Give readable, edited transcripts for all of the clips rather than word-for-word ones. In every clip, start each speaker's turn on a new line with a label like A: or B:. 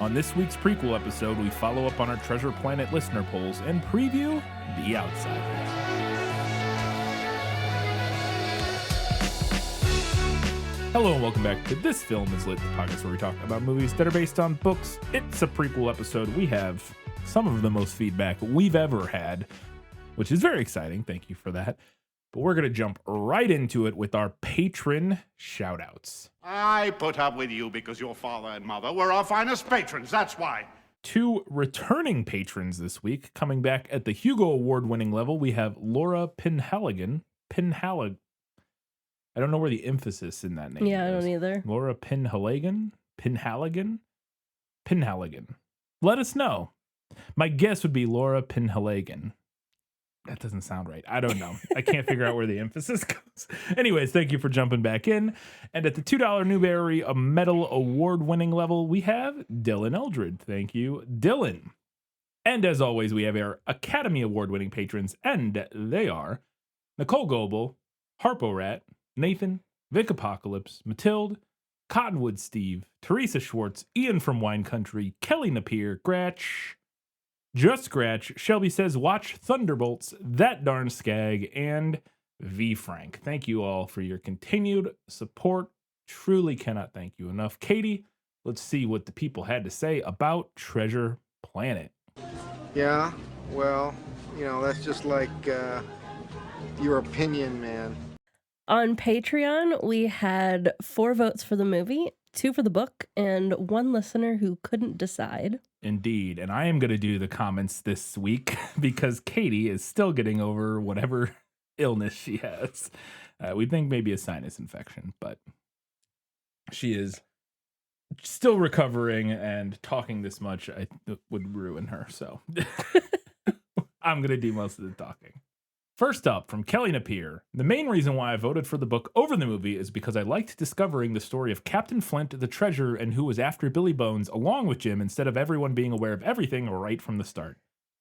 A: On this week's Prequel episode, we follow up on our Treasure Planet listener polls and preview The Outsiders. Hello and welcome back to This Film Is Lit, the podcast where we talk about movies that are based on books. It's a prequel episode. We have some of the most feedback we've ever had, which is very exciting. Thank you for that. But we're going to jump right into it with our patron shoutouts.
B: I put up with you because your father and mother were our finest patrons, that's why.
A: Two returning patrons this week. Coming back at the Hugo Award-winning level, we have Laura Pinhaligan. I don't know where the emphasis in that name is.
C: Yeah, I don't either.
A: Laura Pinhaligan? Let us know. My guess would be Laura Pinhaligan. That doesn't sound right. I don't know. I can't figure out where the emphasis goes. Anyways, thank you for jumping back in. And at the $2 Newbery a Medal award-winning level, we have Dylan Eldred. Thank you, Dylan. And as always, we have our Academy Award-winning patrons, and they are Nicole Goebel, Harpo Rat, Nathan, Vic Apocalypse, Matilde, Cottonwood Steve, Teresa Schwartz, Ian from Wine Country, Kelly Napier, Gratch, Just Scratch, Shelby Says Watch Thunderbolts, That Darn Skag, and V Frank. Thank you all for your continued support. Truly cannot thank you enough. Katie, let's see what the people had to say about Treasure Planet.
D: Yeah, well, that's just like your opinion, man.
C: On Patreon, we had 4 votes for the movie, 2 for the book, and 1 listener who couldn't decide.
A: Indeed, and I am going to do the comments this week because Katie is still getting over whatever illness she has. We think maybe a sinus infection, but she is still recovering, and talking this much would ruin her, so I'm going to do most of the talking. First up, from Kelly Napier, the main reason why I voted for the book over the movie is because I liked discovering the story of Captain Flint, the treasure, and who was after Billy Bones, along with Jim, instead of everyone being aware of everything right from the start.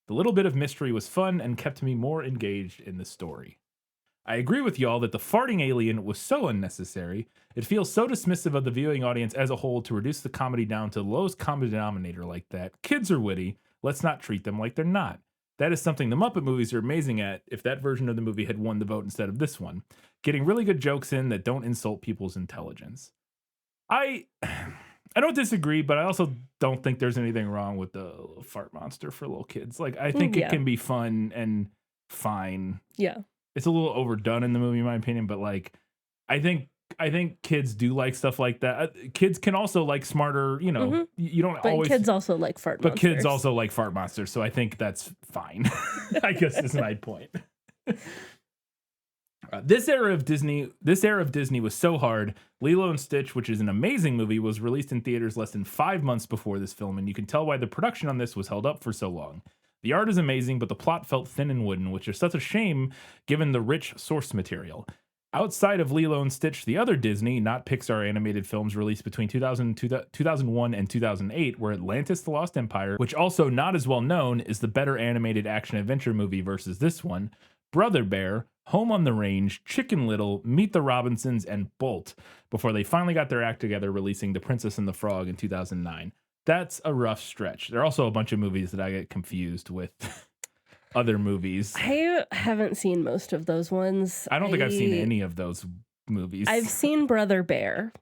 A: The little bit of mystery was fun and kept me more engaged in the story. I agree with y'all that the farting alien was so unnecessary. It feels so dismissive of the viewing audience as a whole to reduce the comedy down to the lowest common denominator like that. Kids are witty. Let's not treat them like they're not. That is something the Muppet movies are amazing at if that version of the movie had won the vote instead of this one. Getting really good jokes in that don't insult people's intelligence. I don't disagree, but I also don't think there's anything wrong with the fart monster for little kids. Like, I think it can be fun and fine.
C: Yeah.
A: It's a little overdone in the movie, in my opinion, but like, I think kids do like stuff like that. Kids can also like smarter, you don't
C: but
A: always.
C: Kids also like fart monsters.
A: But kids also like fart monsters, so I think that's fine. I guess is my point. This era of Disney was so hard. Lilo and Stitch, which is an amazing movie, was released in theaters less than 5 months before this film, and you can tell why the production on this was held up for so long. The art is amazing, but the plot felt thin and wooden, which is such a shame given the rich source material. Outside of Lilo and Stitch, the other Disney, not Pixar animated films released between 2001 and 2008 were Atlantis: The Lost Empire, which also not as well known is the better animated action-adventure movie versus this one, Brother Bear, Home on the Range, Chicken Little, Meet the Robinsons, and Bolt, before they finally got their act together releasing The Princess and the Frog in 2009. That's a rough stretch. There are also a bunch of movies that I get confused with other movies.
C: I haven't seen most of those ones.
A: I don't think I've seen any of those movies.
C: I've seen Brother Bear,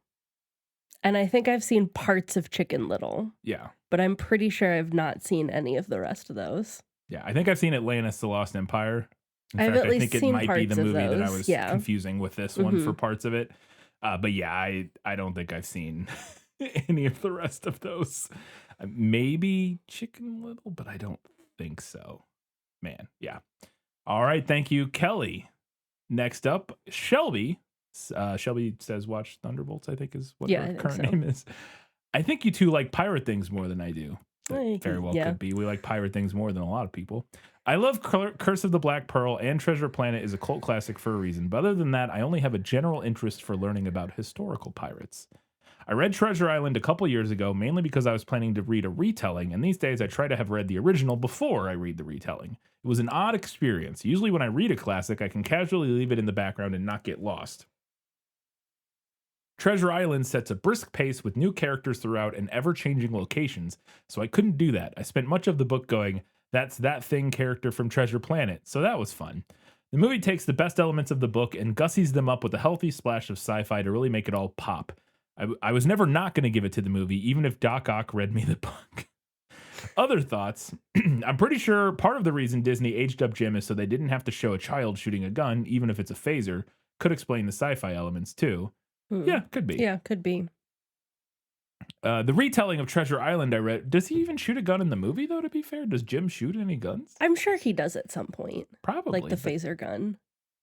C: and I think I've seen parts of Chicken Little.
A: Yeah.
C: But I'm pretty sure I've not seen any of the rest of those.
A: Yeah, I think I've seen Atlantis: The Lost Empire. In
C: I've
A: fact,
C: at least
A: I think it
C: seen
A: might be the
C: parts of
A: movie that I
C: those,
A: was
C: yeah.
A: confusing with this one for parts of it. But yeah, I don't think I've seen any of the rest of those. Maybe Chicken Little, but I don't think so. Man, yeah. All right, thank you, Kelly. Next up, Shelby. Shelby says watch Thunderbolts, I think is what her current name is. I think you two like pirate things more than I do. That very well could be. We like pirate things more than a lot of people. I love Curse of the Black Pearl, and Treasure Planet is a cult classic for a reason. But other than that, I only have a general interest for learning about historical pirates. I read Treasure Island a couple years ago, mainly because I was planning to read a retelling, and these days I try to have read the original before I read the retelling. It was an odd experience. Usually when I read a classic, I can casually leave it in the background and not get lost. Treasure Island sets a brisk pace with new characters throughout and ever-changing locations, so I couldn't do that. I spent much of the book going, that's that thing character from Treasure Planet, so that was fun. The movie takes the best elements of the book and gussies them up with a healthy splash of sci-fi to really make it all pop. I was never not going to give it to the movie, even if Doc Ock read me the book. Other thoughts. I'm pretty sure part of the reason Disney aged up Jim is so they didn't have to show a child shooting a gun, even if it's a phaser. Could explain the sci-fi elements too. Yeah, could be.
C: Yeah, could be.
A: The retelling of Treasure Island I read, does he even shoot a gun in the movie, though, to be fair? Does Jim shoot any guns?
C: I'm sure he does at some point.
A: Probably.
C: Like the phaser gun.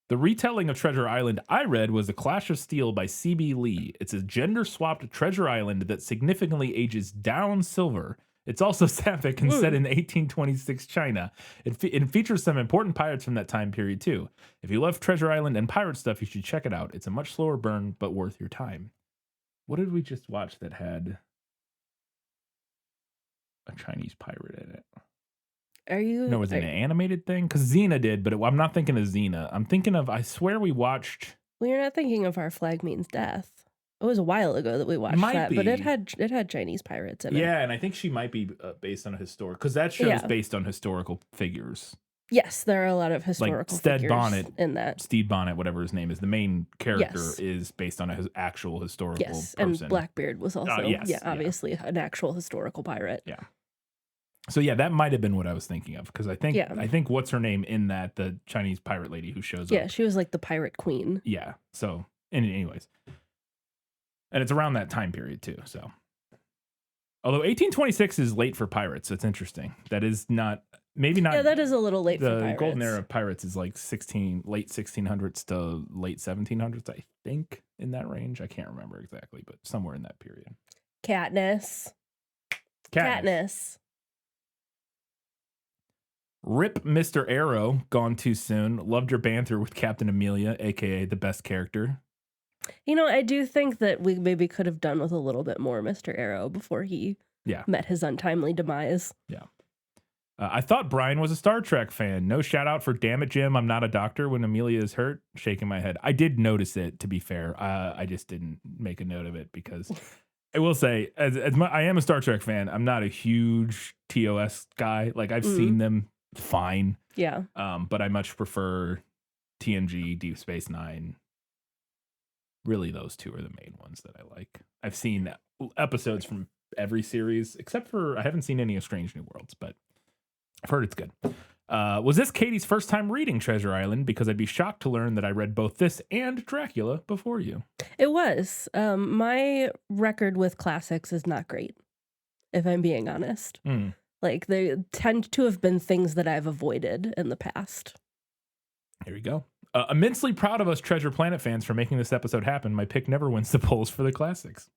A: The retelling of Treasure Island I read was The Clash of Steel by C.B. Lee. It's a gender-swapped Treasure Island that significantly ages down silver. It's also sapphic and set in 1826 China. It features some important pirates from that time period, too. If you love Treasure Island and pirate stuff, you should check it out. It's a much slower burn, but worth your time. What did we just watch that had a Chinese pirate in it? No, was it an animated thing? Because Xena did, but I'm not thinking of Xena. I'm thinking of, I swear we watched...
C: Well, you're not thinking of Our Flag Means Death. It was a while ago that we watched that, but it had Chinese pirates in it.
A: Yeah, and I think she might be based on a historical, because that show is based on historical figures.
C: Yes, there are a lot of historical figures in that.
A: Stede Bonnet, whatever his name is, the main character is based on an actual historical person.
C: And Blackbeard was also, obviously an actual historical pirate.
A: Yeah. So yeah, that might have been what I was thinking of, because I think what's her name in that, the Chinese pirate lady who shows up.
C: Yeah, she was like the pirate queen.
A: Yeah. So, anyways. And it's around that time period too. So, although 1826 is late for pirates, it's interesting. That is not, maybe not.
C: Yeah, that is a little late for pirates.
A: The golden era of pirates is like late 1600s to late 1700s, I think, in that range. I can't remember exactly, but somewhere in that period.
C: Katniss.
A: Rip Mr. Arrow, gone too soon. Loved your banter with Captain Amelia, aka the best character.
C: You know, I do think that we maybe could have done with a little bit more Mr. Arrow before he met his untimely demise.
A: Yeah. I thought Brian was a Star Trek fan. No shout out for Damn It, Jim, I'm not a doctor when Amelia is hurt. Shaking my head. I did notice it, to be fair. I just didn't make a note of it because I will say, I am a Star Trek fan. I'm not a huge TOS guy. Like, I've seen them fine.
C: Yeah.
A: But I much prefer TNG, Deep Space Nine. Really, those two are the main ones that I like. I've seen episodes from every series, except for I haven't seen any of Strange New Worlds, but I've heard it's good. Was this Katie's first time reading Treasure Island? Because I'd be shocked to learn that I read both this and Dracula before you.
C: It was. My record with classics is not great, if I'm being honest. Like, they tend to have been things that I've avoided in the past.
A: There you go. Immensely proud of us Treasure Planet fans for making this episode happen. My pick never wins the polls for the classics.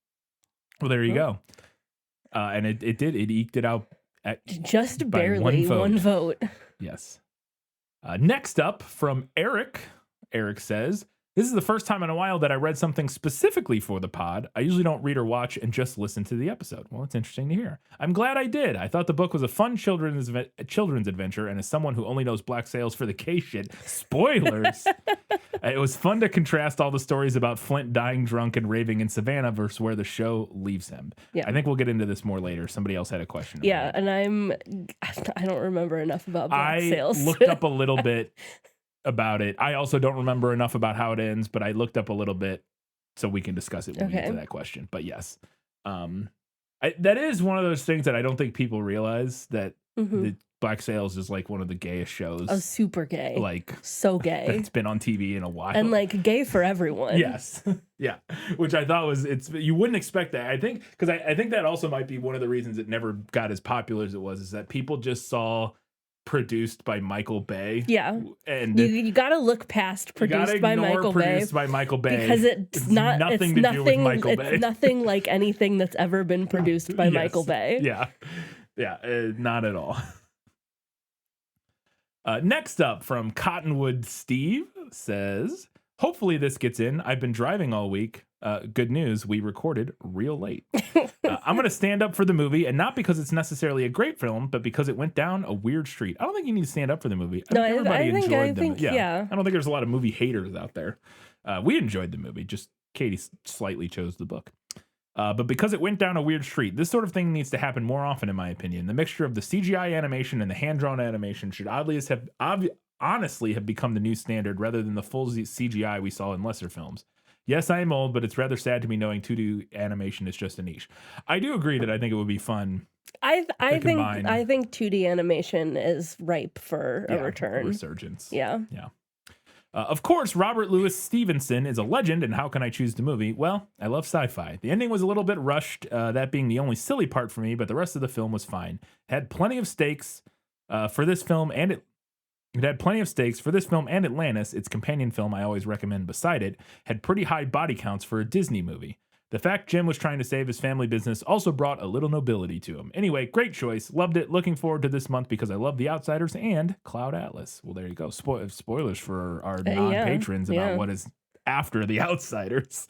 A: Well, there you go. And it did. It eked it out at
C: just barely one vote.
A: Yes. Next up from Eric. Eric says, this is the first time in a while that I read something specifically for the pod. I usually don't read or watch and just listen to the episode. Well, it's interesting to hear. I'm glad I did. I thought the book was a fun children's adventure, and as someone who only knows black sails for the K shit, spoilers, it was fun to contrast all the stories about Flint dying drunk and raving in Savannah versus where the show leaves him. Yeah. I think we'll get into this more later. Somebody else had a question.
C: Yeah, and I don't remember enough about black sails.
A: I looked up a little bit about it. I also don't remember enough about how it ends, but I looked up a little bit so we can discuss it when we get to that question. But yes, that is one of those things that I don't think people realize, that the Black Sails is like one of the gayest shows.
C: Oh, super gay.
A: Like,
C: so gay.
A: It's been on TV in a while.
C: And like gay for everyone.
A: Yes. Yeah. Which I thought was, you wouldn't expect that. I think, because I think that also might be one of the reasons it never got as popular as it was, is that people just saw produced by Michael Bay.
C: Yeah.
A: And
C: you got to look past produced by Michael Bay. Because it's nothing to do with Michael Bay. It's nothing like anything that's ever been produced by Michael Bay.
A: Yeah. Yeah. Not at all. Next up from Cottonwood Steve says, hopefully this gets in. I've been driving all week. Good news, we recorded real late. I'm going to stand up for the movie, and not because it's necessarily a great film, but because it went down a weird street. I don't think you need to stand up for the movie. I think everybody enjoyed them. Yeah. I don't think there's a lot of movie haters out there. We enjoyed the movie. Just Katie slightly chose the book. But because it went down a weird street, this sort of thing needs to happen more often, in my opinion. The mixture of the CGI animation and the hand-drawn animation should honestly have become the new standard rather than the full CGI we saw in lesser films. Yes, I am old, but it's rather sad to me knowing 2D animation is just a niche. I do agree that I think it would be fun.
C: I think 2D animation is ripe for a return.
A: A resurgence.
C: Yeah.
A: Of course, Robert Louis Stevenson is a legend, and how can I choose the movie? Well, I love sci-fi. The ending was a little bit rushed, that being the only silly part for me, but the rest of the film was fine. It had plenty of stakes for this film, and it had plenty of stakes for this film and Atlantis, its companion film I always recommend beside it, had pretty high body counts for a Disney movie. The fact Jim was trying to save his family business also brought a little nobility to him. Anyway, great choice. Loved it. Looking forward to this month because I love The Outsiders and Cloud Atlas. Well, there you go. Spoilers for our non-patrons about what is after The Outsiders.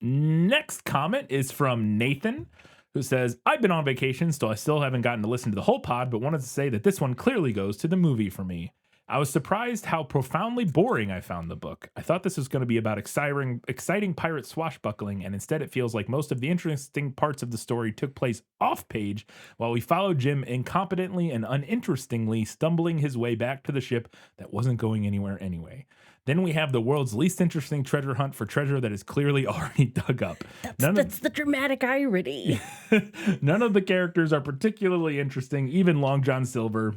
A: Next comment is from Nathan, who says, I've been on vacation, so I still haven't gotten to listen to the whole pod, but wanted to say that this one clearly goes to the movie for me. I was surprised how profoundly boring I found the book. I thought this was going to be about exciting pirate swashbuckling, and instead it feels like most of the interesting parts of the story took place off-page while we followed Jim incompetently and uninterestingly stumbling his way back to the ship that wasn't going anywhere anyway. Then we have the world's least interesting treasure hunt for treasure that is clearly already dug up.
C: That's the dramatic irony.
A: None of the characters are particularly interesting, even Long John Silver,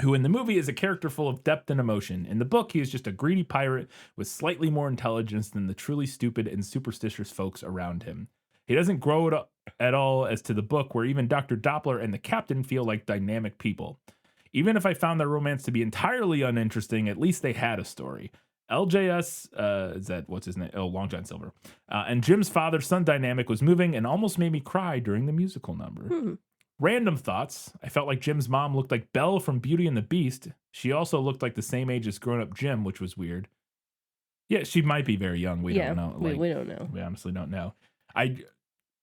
A: who in the movie is a character full of depth and emotion. In the book, he is just a greedy pirate with slightly more intelligence than the truly stupid and superstitious folks around him. He doesn't grow it up at all as to the book, where even Dr. Doppler and the captain feel like dynamic people. Even if I found their romance to be entirely uninteresting, at least they had a story. LJS, what's his name? Oh, Long John Silver. And Jim's father-son dynamic was moving and almost made me cry during the musical number. Random thoughts. I felt like Jim's mom looked like Belle from Beauty and the Beast. She also looked like the same age as grown-up Jim, which was weird. Yeah, she might be very young. We don't know.
C: We don't know.
A: We honestly don't know.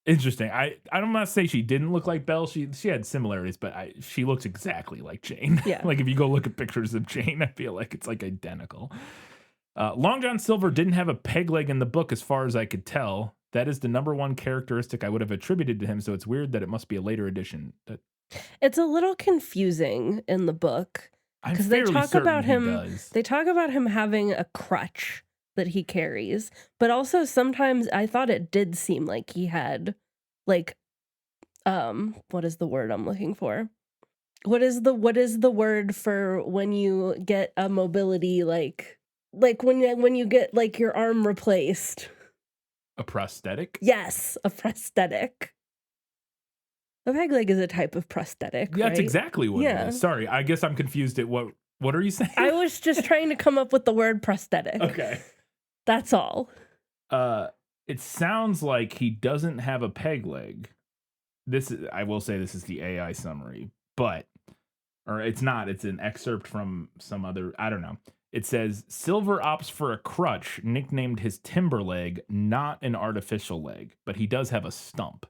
A: Interesting. I'm not say she didn't look like Belle. She had similarities, but she looks exactly like Jane.
C: Yeah.
A: Like if you go look at pictures of Jane, I feel like it's like identical. Long John Silver didn't have a peg leg in the book as far as I could tell. That is the number one characteristic I would have attributed to him, so it's weird that it must be a later edition.
C: It's a little confusing in the book because they talk about him. They talk about him having a crutch that he carries, but also sometimes I thought it did seem like he had, like, what is the word I'm looking for? What is the word for when you get a mobility like when you get like your arm replaced?
A: A prosthetic?
C: Yes, a prosthetic. A peg leg is a type of prosthetic.
A: Yeah,
C: right?
A: That's exactly what it is. Sorry, I guess I'm confused at what are you saying?
C: I was just trying to come up with the word prosthetic.
A: Okay.
C: That's all.
A: It sounds like he doesn't have a peg leg. I will say this is the AI summary, or it's not. It's an excerpt from some other, I don't know. It says, Silver opts for a crutch, nicknamed his timber leg, not an artificial leg, but he does have a stump.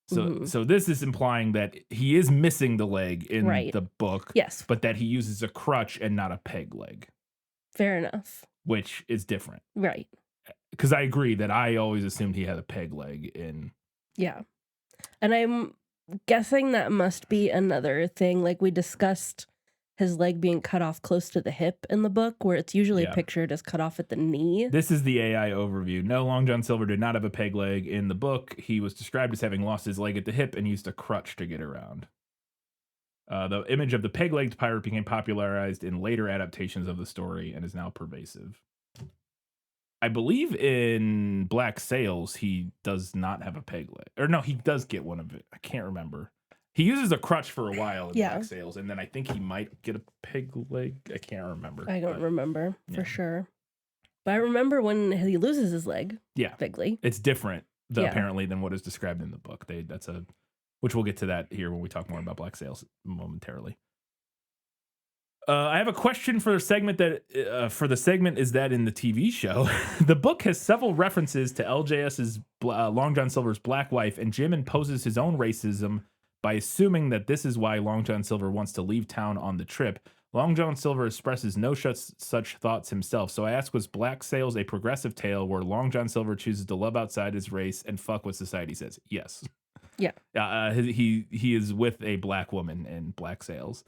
A: So this is implying that he is missing the leg in the book,
C: yes,
A: but that he uses a crutch and not a peg leg.
C: Fair enough.
A: Which is different.
C: Right.
A: Because I agree that I always assumed he had a peg leg in.
C: Yeah. And I'm guessing that must be another thing. Like we discussed his leg being cut off close to the hip in the book, where it's usually pictured as cut off at the knee. This
A: is the AI overview. No, Long John Silver did not have a peg leg in the book. He was described as having lost his leg at the hip and used a crutch to get around. The image of the peg-legged pirate became popularized in later adaptations of the story and is now pervasive. I believe in Black Sails, he does not have a peg leg. Or no, he does get one of it. I can't remember. He uses a crutch for a while in Black Sails, and then I think he might get a peg leg. I can't remember.
C: I don't remember for sure. But I remember when he loses his leg. Yeah. Vaguely.
A: It's different, apparently, than what is described in the book. Which we'll get to that here when we talk more about Black Sails momentarily. I have a question for the segment is that in the TV show, the book has several references to LJS's Long John Silver's black wife, and Jim imposes his own racism by assuming that this is why Long John Silver wants to leave town on the trip. Long John Silver expresses no such thoughts himself. So I ask, was Black Sails a progressive tale where Long John Silver chooses to love outside his race and fuck what society says? Yes.
C: Yeah.
A: He is with a black woman in Black Sails.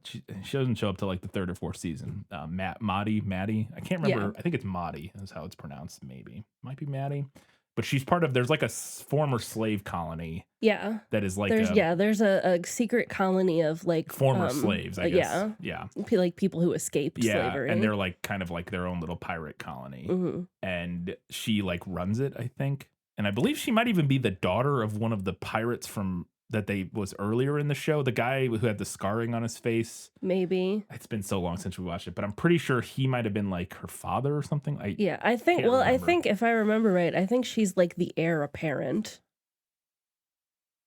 A: She doesn't show up till like the 3rd or 4th season. Maddie. I can't remember.
C: Yeah.
A: I think it's Maddie is how it's pronounced. Maybe might be Maddie. But she's part of, there's like a former slave colony.
C: Yeah.
A: That is like,
C: there's a secret colony of like
A: former slaves, I guess.
C: Yeah. Like people who escaped slavery.
A: And they're like kind of like their own little pirate colony.
C: Mm-hmm.
A: And she like runs it, I think. And I believe she might even be the daughter of one of the pirates from that they was earlier in the show. The guy who had the scarring on his face.
C: Maybe.
A: It's been so long since we watched it, but I'm pretty sure he might have been like her father or something.
C: I think if I remember right, I think she's like the heir apparent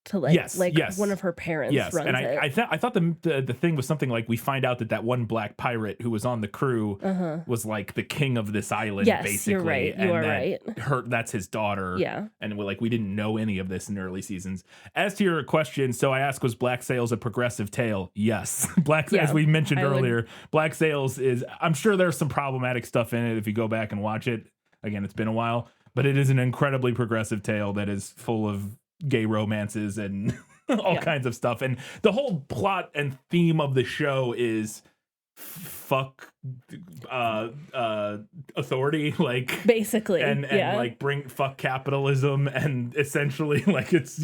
C: to one of her parents.
A: Yes,
C: runs
A: and
C: it.
A: I thought the thing was something like we find out that one black pirate who was on the crew was like the king of this island.
C: Yes,
A: basically.
C: You're right. You are right.
A: That's his daughter.
C: Yeah,
A: and we didn't know any of this in early seasons. As to your question, so I asked, was Black Sails a progressive tale? Yes, as we mentioned earlier, Black Sails is. I'm sure there's some problematic stuff in it if you go back and watch it. Again, it's been a while, but it is an incredibly progressive tale that is full of gay romances and all kinds of stuff, and the whole plot and theme of the show is fuck authority, like
C: basically,
A: and like fuck capitalism, and essentially like it's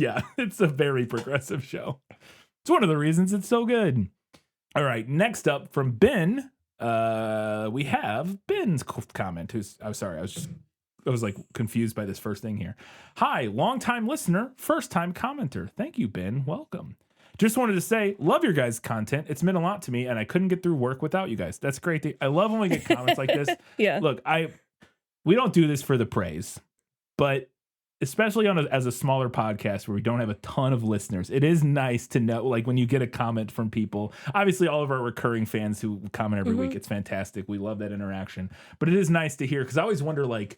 A: a very progressive show. It's one of the reasons it's so good. All right, next up from Ben, we have Ben's comment. I was like confused by this first thing here. Hi, long-time listener, first-time commenter. Thank you, Ben. Welcome. Just wanted to say, love your guys' content. It's meant a lot to me, and I couldn't get through work without you guys. That's great. I love when we get comments like this.
C: Yeah.
A: Look, we don't do this for the praise, but especially as a smaller podcast where we don't have a ton of listeners, it is nice to know, like when you get a comment from people. Obviously, all of our recurring fans who comment every week, it's fantastic. We love that interaction. But it is nice to hear, because I always wonder, like,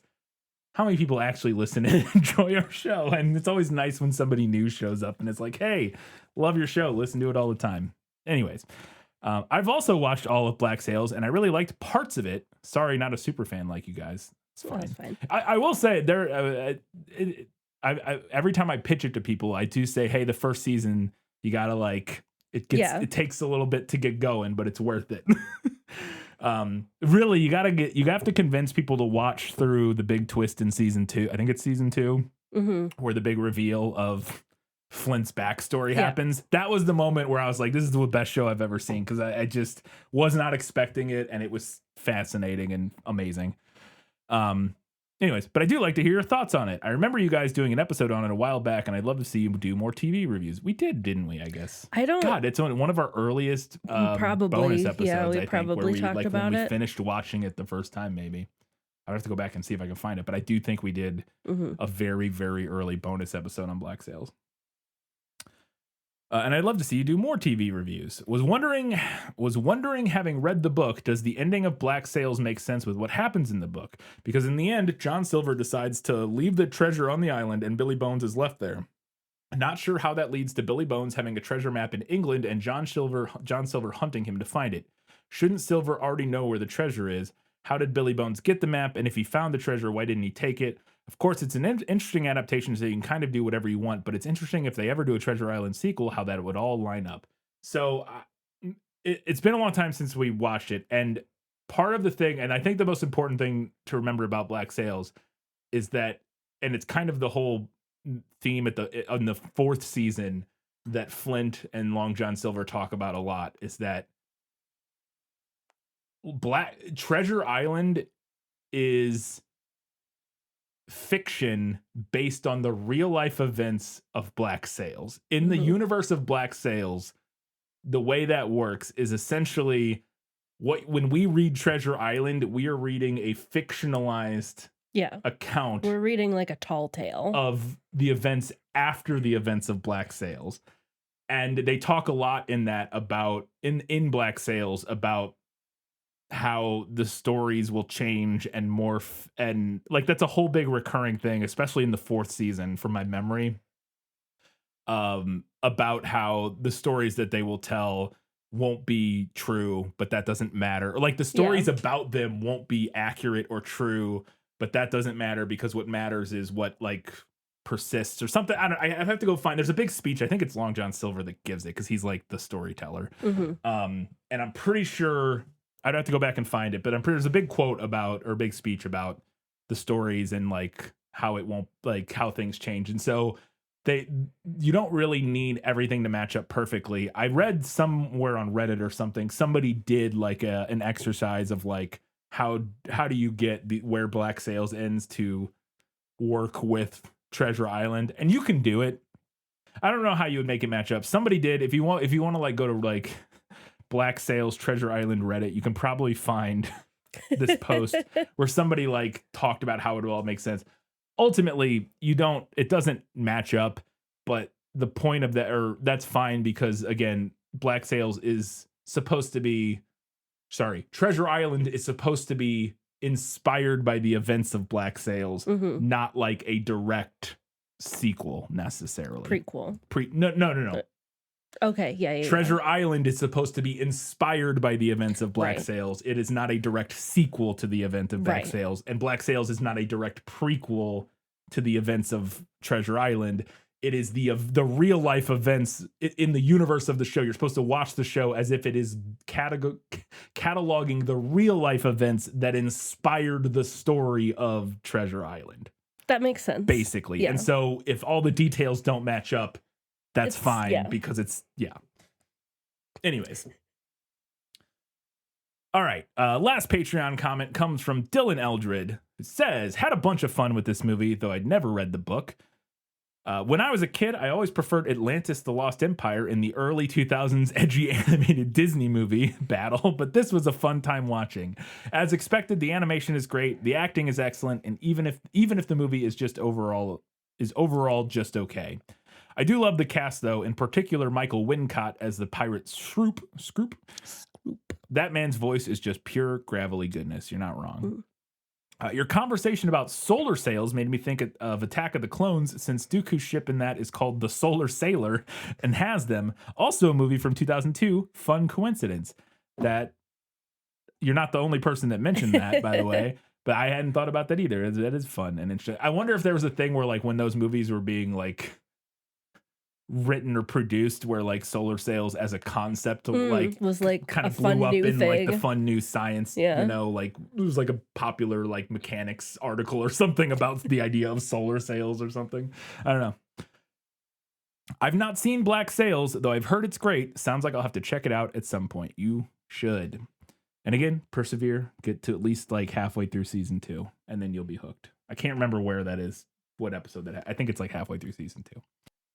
A: how many people actually listen and enjoy our show? And it's always nice when somebody new shows up and it's like, hey, love your show. Listen to it all the time. Anyways, I've also watched all of Black Sails and I really liked parts of it. Sorry, not a super fan like you guys. It's fine.
C: That's fine.
A: I will say every time I pitch it to people, I do say, hey, the first season, you got to like, it takes a little bit to get going, but it's worth it. Really, you have to convince people to watch through the big twist in season 2. I think it's season 2, where the big reveal of Flint's backstory happens. That was the moment where I was like, this is the best show I've ever seen, because I just was not expecting it, and it was fascinating and amazing. Anyways, but I do like to hear your thoughts on it. I remember you guys doing an episode on it a while back, and I'd love to see you do more TV reviews. We did, didn't we? I guess. God, it's one of our earliest bonus episodes.
C: Yeah, we
A: I think,
C: probably
A: where we
C: talked
A: like
C: about
A: when
C: it.
A: we finished watching it the first time. Maybe I'd have to go back and see if I can find it. But I do think we did a very, very early bonus episode on Black Sails. And I'd love to see you do more TV reviews. Was wondering, having read the book, does the ending of Black Sails make sense with what happens in the book? Because in the end, John Silver decides to leave the treasure on the island and Billy Bones is left there. Not sure how that leads to Billy Bones having a treasure map in England and John Silver hunting him to find it. Shouldn't Silver already know where the treasure is? How did Billy Bones get the map? And if he found the treasure, why didn't he take it? Of course, it's an interesting adaptation, so you can kind of do whatever you want, but it's interesting if they ever do a Treasure Island sequel, how that would all line up. So it's been a long time since we watched it, and part of the thing, and I think the most important thing to remember about Black Sails is that, and it's kind of the whole theme on the 4th season that Flint and Long John Silver talk about a lot, is that Treasure Island is fiction based on the real life events of Black Sails. In the universe of Black Sails, the way that works is essentially when we read Treasure Island, we are reading a fictionalized account.
C: We're reading like a tall tale
A: of the events after the events of Black Sails. And they talk a lot in that about in Black Sails about how the stories will change and morph, and like that's a whole big recurring thing, especially in the 4th season from my memory, about how the stories that they will tell won't be true, but that doesn't matter. Or like the stories about them won't be accurate or true, but that doesn't matter because what matters is what like persists or something. I have to go find. There's a big speech. I think it's Long John Silver that gives it because he's like the storyteller. And I'm pretty sure I'd have to go back and find it, but I'm pretty there's a big quote about or big speech about the stories and like how it won't like how things change. And so you don't really need everything to match up perfectly. I read somewhere on Reddit or something, somebody did like an exercise of like how do you get where Black Sails ends to work with Treasure Island, and you can do it. I don't know how you would make it match up. Somebody did. If you want to like go to like Black Sails Treasure Island Reddit, you can probably find this post where somebody like talked about how it all makes sense. Ultimately, it doesn't match up, but the point of that, or that's fine because again, Treasure Island is supposed to be inspired by the events of Black Sails, not like a direct sequel necessarily.
C: Prequel.
A: No.
C: Okay, yeah.
A: Treasure Island is supposed to be inspired by the events of Black Sails. It is not a direct sequel to the event of Black Sails, and Black Sails is not a direct prequel to the events of Treasure Island. It is the real life events in the universe of the show. You're supposed to watch the show as if it is cataloging the real life events that inspired the story of Treasure Island.
C: That makes sense.
A: Basically. Yeah. And so if all the details don't match up, that's fine because it's, Anyways. All right. Last Patreon comment comes from Dylan Eldred. It says, had a bunch of fun with this movie, though I'd never read the book. When I was a kid, I always preferred Atlantis: The Lost Empire in the early 2000s edgy animated Disney movie battle, but this was a fun time watching. As expected, the animation is great, the acting is excellent, and even if the movie is overall just okay. I do love the cast, though, in particular Michael Wincott as the pirate Scroop. That man's voice is just pure gravelly goodness. You're not wrong. Your conversation about solar sails made me think of Attack of the Clones, since Dooku's ship in that is called the Solar Sailor and has them. Also a movie from 2002. Fun coincidence. That you're not the only person that mentioned that, by the way. But I hadn't thought about that either. That is fun and interesting. I wonder if there was a thing where, like, when those movies were being like written or produced, where like solar sails as a concept
C: was like
A: kind of blew up in thing. Like the fun new science, like it was like a popular like mechanics article or something about the idea of solar sails or something. I don't know. I've not seen Black Sails, though I've heard it's great. Sounds like I'll have to check it out at some point. You should. And again, persevere, get to at least like halfway through season 2, and then you'll be hooked. I can't remember where that is, what episode I think it's like halfway through season 2.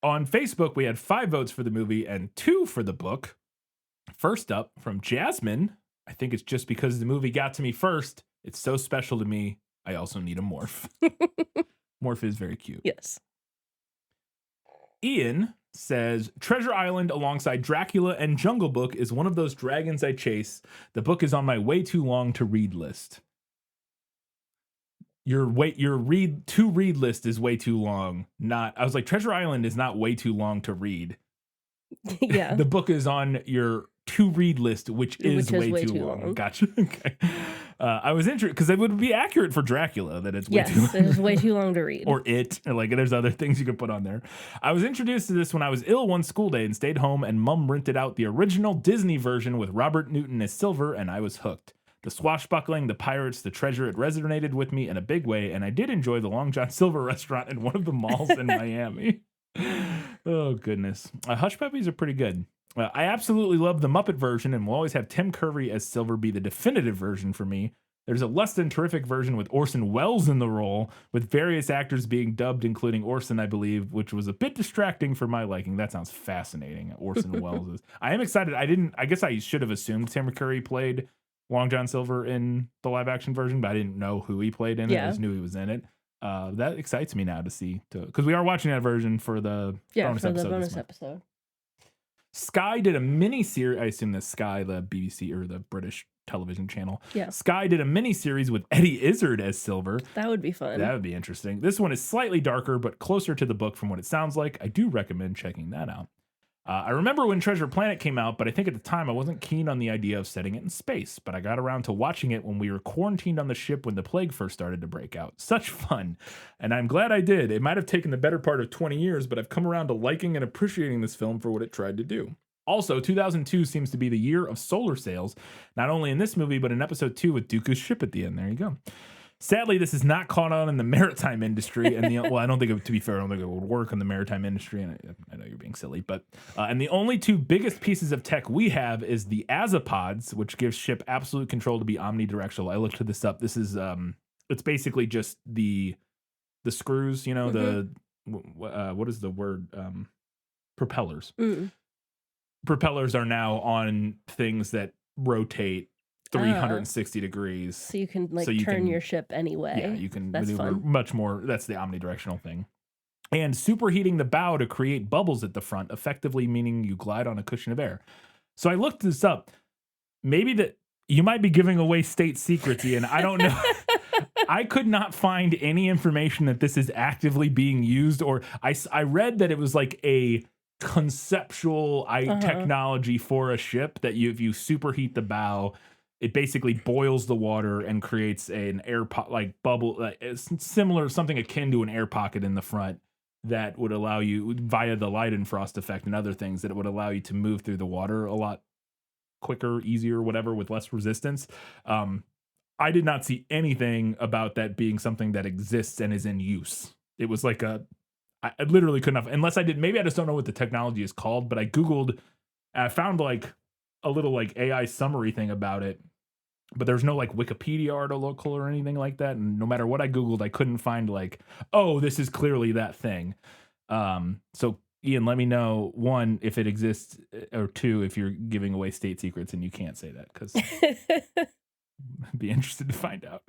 A: On Facebook, we had 5 votes for the movie and 2 for the book. First up, from Jasmine, I think it's just because the movie got to me first. It's so special to me. I also need a morph. Morph is very cute.
C: Yes.
A: Ian says, Treasure Island alongside Dracula and Jungle Book is one of those dragons I chase. The book is on my way too long to read list. Your to read list is way too long. I was like, Treasure Island is not way too long to read.
C: Yeah.
A: The book is on your to read list, which is way too long. Gotcha. Okay. I was interested because it would be accurate for Dracula that it's way too long.
C: It is way too long to read.
A: Or like there's other things you could put on there. I was introduced to this when I was ill one school day and stayed home, and Mum rented out the original Disney version with Robert Newton as Silver, and I was hooked. The swashbuckling, the pirates, the treasure, it resonated with me in a big way, and I did enjoy the Long John Silver restaurant in one of the malls in Miami. Oh, goodness. Hush Puppies are pretty good. I absolutely love the Muppet version and will always have Tim Curry as Silver be the definitive version for me. There's a less than terrific version with Orson Welles in the role, with various actors being dubbed, including Orson, I believe, which was a bit distracting for my liking. That sounds fascinating. Orson Welles is. I am excited. I guess I should have assumed Tim Curry played Long John Silver in the live action version, but I didn't know who he played in it. I just knew he was in it. That excites me now to see, because we are watching that version for the bonus episode. Sky did a mini series. I assume that's Sky, the BBC or the British television channel.
C: Yeah.
A: Sky did a mini series with Eddie Izzard as Silver.
C: That would be fun.
A: That would be interesting. This one is slightly darker, but closer to the book from what it sounds like. I do recommend checking that out. I remember when Treasure Planet came out, but I think at the time I wasn't keen on the idea of setting it in space. But I got around to watching it when we were quarantined on the ship when the plague first started to break out. Such fun. And I'm glad I did. It might have taken the better part of 20 years, but I've come around to liking and appreciating this film for what it tried to do. Also, 2002 seems to be the year of solar sails, not only in this movie, but in episode 2 with Dooku's ship at the end. There you go. Sadly, this is not caught on in the maritime industry, and I don't think it, to be fair, I don't think it would work in the maritime industry. And I know you're being silly, but and the only two biggest pieces of tech we have is the azipods, which gives ship absolute control to be omnidirectional. I looked this up. This is it's basically just the screws, you know, the what is the word? Propellers. Propellers are now on things that rotate 360 degrees.
C: So you can turn your ship anyway.
A: Yeah, you can maneuver much more. That's the omnidirectional thing. And superheating the bow to create bubbles at the front, effectively meaning you glide on a cushion of air. So I looked this up. Maybe that you might be giving away state secrets, Ian. I don't know. I could not find any information that this is actively being used, or I read that it was like a conceptual technology for a ship that if you superheat the bow, it basically boils the water and creates an air bubble, similar, something akin to an air pocket in the front that would allow you, via the Leidenfrost effect and other things, that it would allow you to move through the water a lot quicker, easier, whatever, with less resistance. I did not see anything about that being something that exists and is in use. It was like I literally couldn't have, unless I did, maybe I just don't know what the technology is called, but I Googled, and I found like a little like AI summary thing about it. But there's no like Wikipedia article or anything like that. And no matter what I Googled, I couldn't find like, oh, this is clearly that thing. So Ian, let me know, 1, if it exists, or 2, if you're giving away state secrets and you can't say that, because I'd be interested to find out.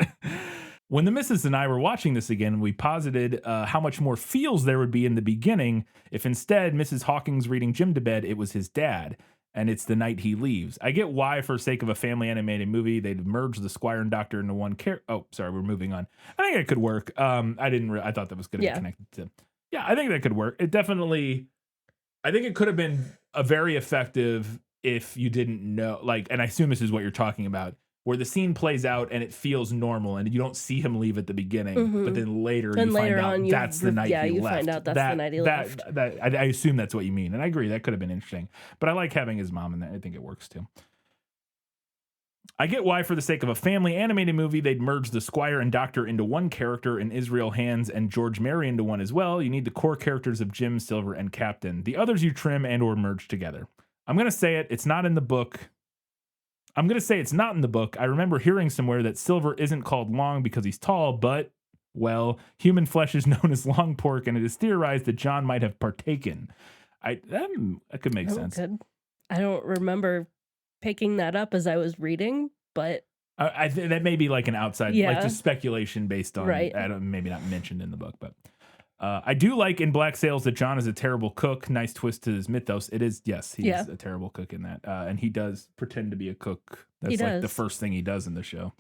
A: When the missus and I were watching this again, we posited how much more feels there would be in the beginning if instead Mrs. Hawkins reading Jim to bed, it was his dad. And it's the night he leaves. I get why, for sake of a family animated movie, they'd merge the Squire and Doctor into one character. Oh, sorry, we're moving on. I think it could work. I thought that was going to be connected to. Yeah, I think that could work. It definitely. I think it could have been a very effective if you didn't know, like, and I assume this is what you're talking about, where the scene plays out and it feels normal and you don't see him leave at the beginning, but then later you find out that's the night he left. Yeah, you find out that's the night he left. I assume that's what you mean. And I agree, that could have been interesting. But I like having his mom in there. I think it works too. I get why, for the sake of a family animated movie, they'd merge the Squire and Doctor into one character and Israel Hands and George Mary into one as well. You need the core characters of Jim, Silver, and Captain. The others you trim and or merge together. I'm going to say it. It's not in the book. I'm going to say it's not in the book. I remember hearing somewhere that Silver isn't called Long because he's tall, but, well, human flesh is known as long pork, and it is theorized that John might have partaken. That could make sense.
C: Good. I don't remember picking that up as I was reading, but...
A: that may be like an outside, like just speculation based on, maybe not mentioned in the book, but... I do like in Black Sails that John is a terrible cook. Nice twist to his mythos. It is, yes, he is a terrible cook in that. And he does pretend to be a cook. That's like the first thing he does in the show.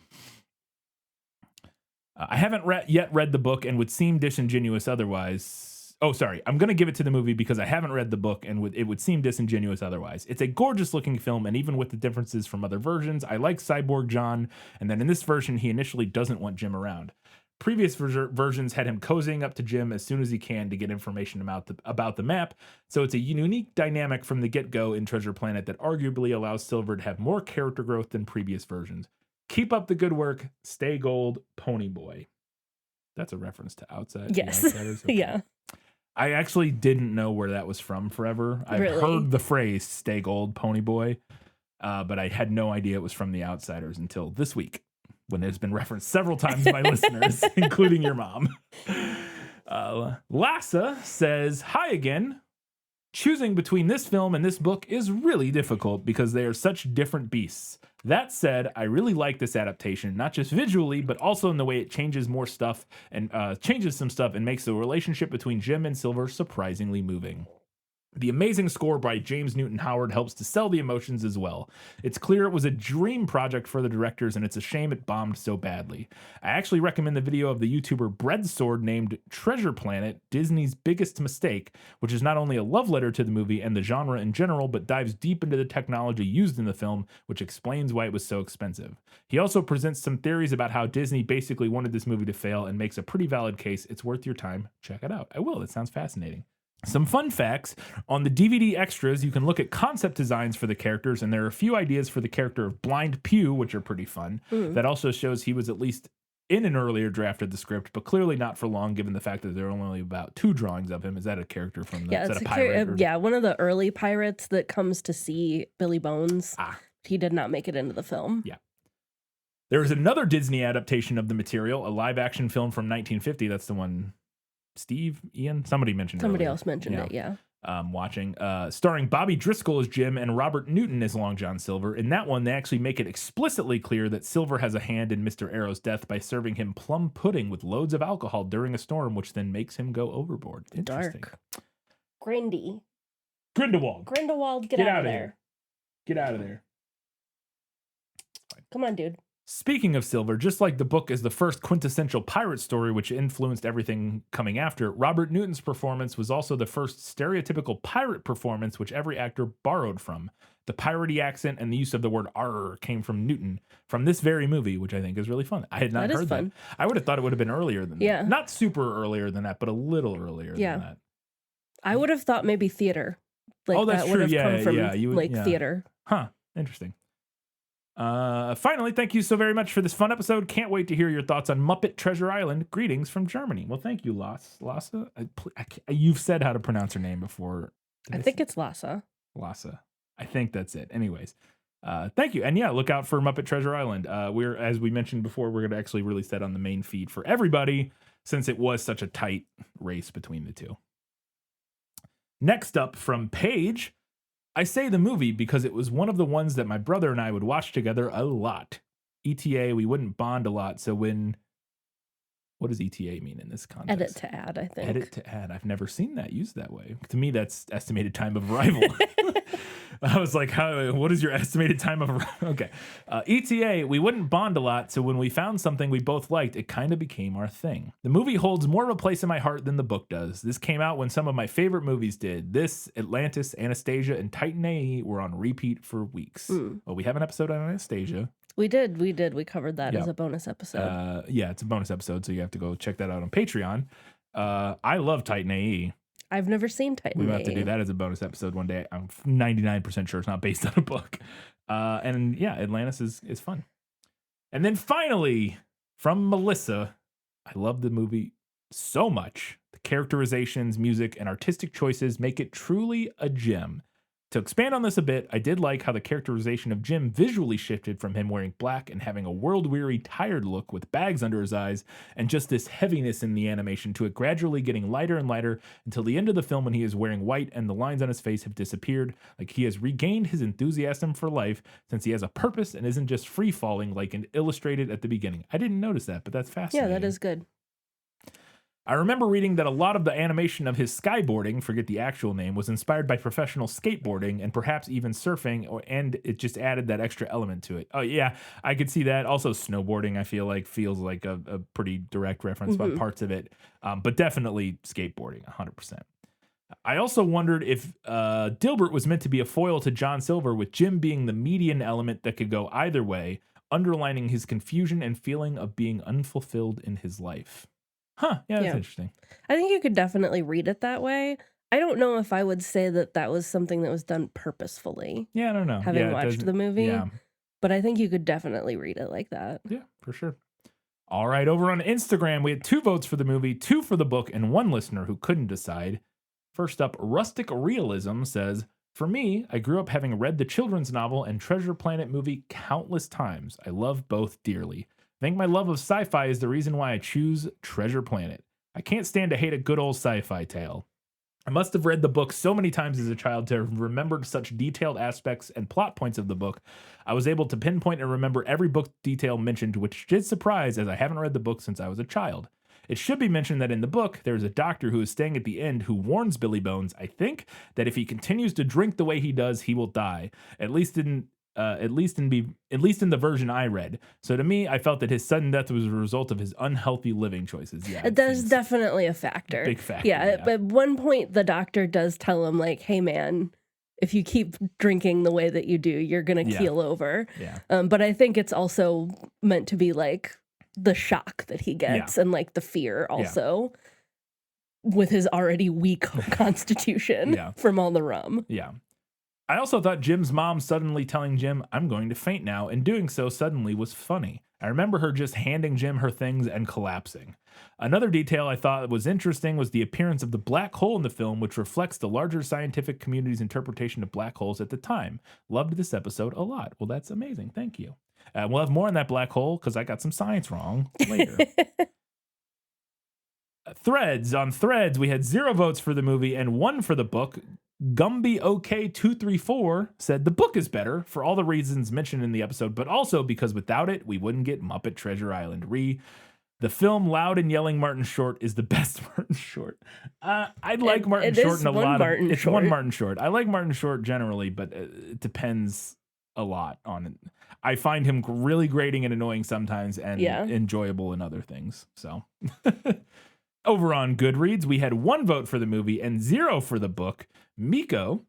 A: I haven't yet read the book and would seem disingenuous otherwise. Oh, sorry. I'm going to give it to the movie because I haven't read the book and it would seem disingenuous otherwise. It's a gorgeous looking film, and even with the differences from other versions, I like Cyborg John, and then in this version, he initially doesn't want Jim around. Previous versions had him cozying up to Jim as soon as he can to get information about the map, so it's a unique dynamic from the get-go in Treasure Planet that arguably allows Silver to have more character growth than previous versions. Keep up the good work. Stay gold, Pony Boy. That's a reference to Outside.
C: Yes. Okay. Yeah.
A: I actually didn't know where that was from forever. I've heard the phrase "Stay gold, Pony Boy," but I had no idea it was from The Outsiders until this week, when it's been referenced several times by listeners, including your mom. Lassa says, "Hi again. Choosing between this film and this book is really difficult because they are such different beasts. That said, I really like this adaptation, not just visually, but also in the way it changes more stuff and changes some stuff and makes the relationship between Jim and Silver surprisingly moving." The amazing score by James Newton Howard helps to sell the emotions as well. It's clear it was a dream project for the directors, and it's a shame it bombed so badly. I actually recommend the video of the YouTuber Breadsword named Treasure Planet, Disney's Biggest Mistake, which is not only a love letter to the movie and the genre in general, but dives deep into the technology used in the film, which explains why it was so expensive. He also presents some theories about how Disney basically wanted this movie to fail and makes a pretty valid case. It's worth your time. Check it out. I will. It sounds fascinating. Some fun facts. On the DVD extras, you can look at concept designs for the characters, and there are a few ideas for the character of Blind Pew, which are pretty fun. That also shows he was at least in an earlier draft of the script, but clearly not for long, given the fact that there are only about 2 drawings of him. Is that a character from the is that a pirate?
C: Yeah, one of the early pirates that comes to see Billy Bones. He did not make it into the film.
A: Yeah. There is another Disney adaptation of the material, a live-action film from 1950. That's the one... Ian? Somebody mentioned it.
C: Somebody else mentioned it, yeah.
A: Watching. Starring Bobby Driscoll as Jim and Robert Newton as Long John Silver. In that one, they actually make it explicitly clear that Silver has a hand in Mr. Arrow's death by serving him plum pudding with loads of alcohol during a storm, which then makes him go overboard. Interesting.
C: Dark. Grindelwald.
A: Grindelwald,
C: get out of there.
A: Get out of there.
C: Come on, dude.
A: Speaking of Silver, just like the book is the first quintessential pirate story which influenced everything coming after, Robert Newton's performance was also the first stereotypical pirate performance which every actor borrowed from. The piratey accent and the use of the word "arr" came from Newton from this very movie, which I think is really fun. I had not heard that. I would have thought it would have been earlier than that. Not super earlier than that, but a little earlier than that.
C: I would have thought maybe theater.
A: Like that's
C: that would
A: true.
C: have come from
A: you would,
C: theater.
A: Huh. Interesting. Finally, thank you so very much for this fun episode. Can't wait to hear your thoughts on Muppet Treasure Island. Greetings from Germany. Well, thank you, Lassa. You've said how to pronounce her name before.
C: I think it's Lassa.
A: Lassa. I think that's it. Anyways, thank you. And yeah, look out for Muppet Treasure Island. We're, as we mentioned before, we're going to actually release that on the main feed for everybody since it was such a tight race between the two. Next up from Paige. I say the movie because it was one of the ones that my brother and I would watch together a lot. ETA, we wouldn't bond a lot, so when... What does ETA mean in this context?
C: Edit to add, I think.
A: Edit to add. I've never seen that used that way. To me, that's estimated time of arrival. I was like, what is your estimated time of arrival? Okay. ETA, we wouldn't bond a lot, so when we found something we both liked, it kind of became our thing. The movie holds more of a place in my heart than the book does. This came out when some of my favorite movies did. This, Atlantis, Anastasia, and Titan AE were on repeat for weeks. Well, we have an episode on Anastasia.
C: We did. We covered that as a bonus episode.
A: Yeah, it's a bonus episode, so you have to go check that out on Patreon. I love Titan AE.
C: I've never seen Titan AE.
A: We have to do that as a bonus episode one day. I'm 99% sure it's not based on a book. And yeah, Atlantis is fun. And then finally, from Melissa, I love the movie so much. The characterizations, music, and artistic choices make it truly a gem. To expand on this a bit, I did like how the characterization of Jim visually shifted from him wearing black and having a world-weary, tired look with bags under his eyes and just this heaviness in the animation to it gradually getting lighter and lighter until the end of the film when he is wearing white and the lines on his face have disappeared, like he has regained his enthusiasm for life since he has a purpose and isn't just free-falling like illustrated at the beginning. I didn't notice that, but that's fascinating.
C: Yeah, that is good.
A: I remember reading that a lot of the animation of his skyboarding, forget the actual name, was inspired by professional skateboarding and perhaps even surfing, and it just added that extra element to it. Oh yeah, I could see that. Also snowboarding, I feel like feels like a pretty direct reference about parts of it, but definitely skateboarding, 100%. I also wondered if Dilbert was meant to be a foil to John Silver, with Jim being the median element that could go either way, underlining his confusion and feeling of being unfulfilled in his life. Huh, yeah, that's interesting.
C: I think you could definitely read it that way. I don't know if I would say that was something that was done purposefully.
A: Yeah, I don't know.
C: Having watched the movie. But I think you could definitely read it like that.
A: Yeah, for sure. All right, over on Instagram, we had 2 votes for the movie, 2 for the book, and 1 listener who couldn't decide. First up, Rustic Realism says, for me, I grew up having read the children's novel and Treasure Planet movie countless times. I love both dearly. I think my love of sci-fi is the reason why I choose Treasure Planet. I can't stand to hate a good old sci-fi tale. I must have read the book so many times as a child to have remembered such detailed aspects and plot points of the book. I was able to pinpoint and remember every book detail mentioned, which did surprise as I haven't read the book since I was a child. It should be mentioned that in the book, there is a doctor who is staying at the end who warns Billy Bones, I think, that if he continues to drink the way he does, he will die. At least in the version I read. So to me, I felt that his sudden death was a result of his unhealthy living choices. Yeah,
C: that's definitely a factor.
A: Big factor.
C: Yeah, at one point the doctor does tell him, like, hey man, if you keep drinking the way that you do, you're gonna keel over.
A: Yeah.
C: But I think it's also meant to be like the shock that he gets and like the fear also with his already weak constitution from all the rum.
A: Yeah. I also thought Jim's mom suddenly telling Jim, I'm going to faint now, and doing so suddenly was funny. I remember her just handing Jim her things and collapsing. Another detail I thought was interesting was the appearance of the black hole in the film, which reflects the larger scientific community's interpretation of black holes at the time. Loved this episode a lot. Well, that's amazing. Thank you. We'll have more on that black hole because I got some science wrong later. On Threads, we had 0 votes for the movie and 1 for the book. Gumby OK234 said the book is better for all the reasons mentioned in the episode, but also because without it, we wouldn't get Muppet Treasure Island. The film Loud and Yelling Martin Short is the best Martin Short. I like Martin Short in a lot of... It's one Martin Short. I like Martin Short generally, but it depends a lot on it. I find him really grating and annoying sometimes and enjoyable in other things. So... Over on Goodreads, we had 1 vote for the movie and 0 for the book. Miko,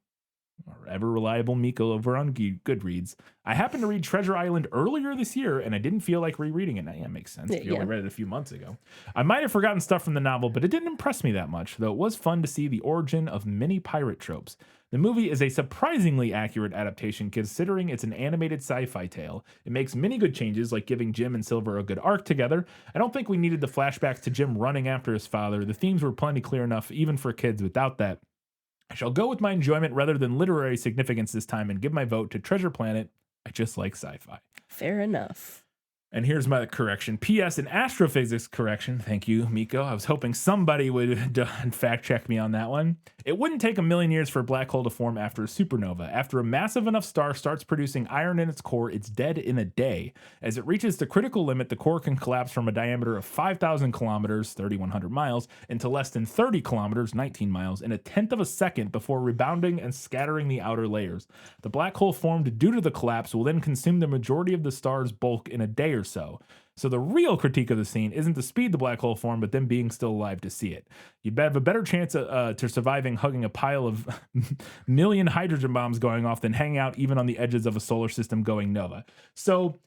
A: our ever reliable Miko over on Goodreads. I happened to read Treasure Island earlier this year, and I didn't feel like rereading it. Now, yeah, makes sense. You only read it a few months ago. I might have forgotten stuff from the novel, but it didn't impress me that much, though it was fun to see the origin of many pirate tropes. The movie is a surprisingly accurate adaptation considering it's an animated sci-fi tale. It makes many good changes, like giving Jim and Silver a good arc together. I don't think we needed the flashbacks to Jim running after his father. The themes were plenty clear enough, even for kids, without that. I shall go with my enjoyment rather than literary significance this time and give my vote to Treasure Planet. I just like sci-fi.
C: Fair enough.
A: And here's my correction. P.S. An astrophysics correction. Thank you, Miko. I was hoping somebody would fact check me on that one. It wouldn't take a million years for a black hole to form after a supernova. After a massive enough star starts producing iron in its core, it's dead in a day. As it reaches the critical limit, the core can collapse from a diameter of 5,000 kilometers, 3,100 miles, into less than 30 kilometers, 19 miles, in a tenth of a second before rebounding and scattering the outer layers. The black hole formed due to the collapse will then consume the majority of the star's bulk in a day or so. So the real critique of the scene isn't the speed the black hole formed, but them being still alive to see it. You'd have a better chance to surviving hugging a pile of million hydrogen bombs going off than hanging out even on the edges of a solar system going nova. So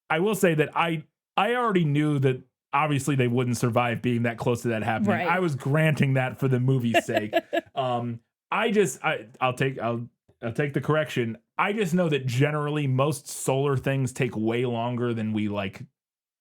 A: I will say that I already knew that obviously they wouldn't survive being that close to that happening. Right. I was granting that for the movie's sake. I'll take the correction. I just know that generally most solar things take way longer than we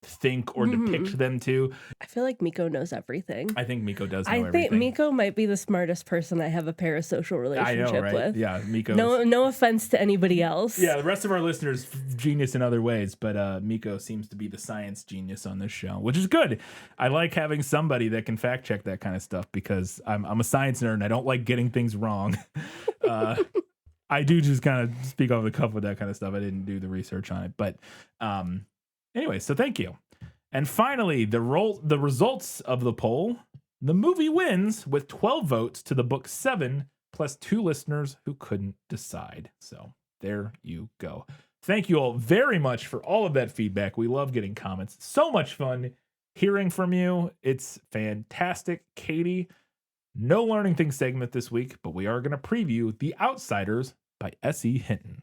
A: think or depict them to.
C: I feel like Miko knows everything.
A: I think Miko does know everything.
C: I think Miko might be the smartest person I have a parasocial relationship with.
A: Yeah, Miko.
C: No offense to anybody else.
A: Yeah, the rest of our listeners genius in other ways, but Miko seems to be the science genius on this show, which is good. I like having somebody that can fact check that kind of stuff because I'm a science nerd and I don't like getting things wrong. I do just kind of speak off the cuff with that kind of stuff. I didn't do the research on it, but anyway, so thank you. And finally, the results of the poll. The movie wins with 12 votes to the book 7, plus 2 listeners who couldn't decide. So there you go. Thank you all very much for all of that feedback. We love getting comments. So much fun hearing from you. It's fantastic. Katie, no learning things segment this week, but we are going to preview The Outsiders by S.E. Hinton.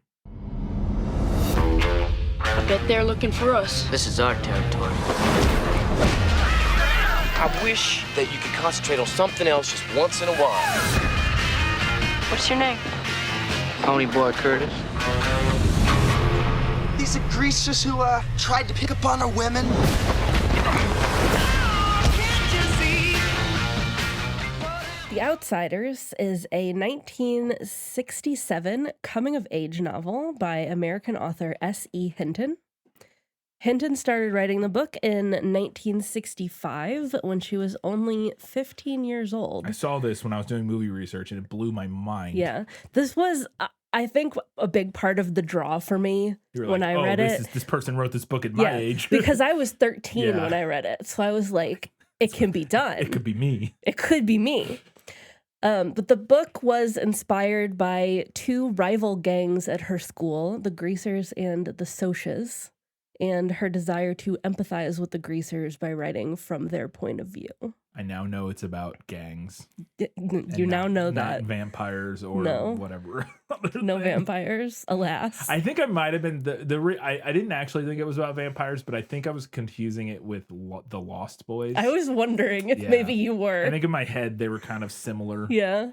E: I bet they're looking for us.
F: This is our territory. I wish that you could concentrate on something else just once in a while.
E: What's your name?
F: Pony Boy Curtis.
G: These are greasers who tried to pick up on our women.
C: The Outsiders is a 1967 coming-of-age novel by American author S.E. Hinton. Hinton started writing the book in 1965 when she was only 15 years old.
A: I saw this when I was doing movie research, and it blew my mind.
C: Yeah. This was, I think, a big part of the draw for me when I read it.
A: This person wrote this book at my age.
C: Because I was 13 when I read it. So I was like... it can be done.
A: It could be me.
C: It could be me. But the book was inspired by two rival gangs at her school, the Greasers and the Socs, and her desire to empathize with the Greasers by writing from their point of view.
A: I now know it's about gangs.
C: You now know that.
A: Not vampires or whatever.
C: No vampires, alas.
A: I think I might have been I didn't actually think it was about vampires, but I think I was confusing it with the Lost Boys.
C: I was wondering if maybe you were.
A: I think in my head they were kind of similar.
C: Yeah.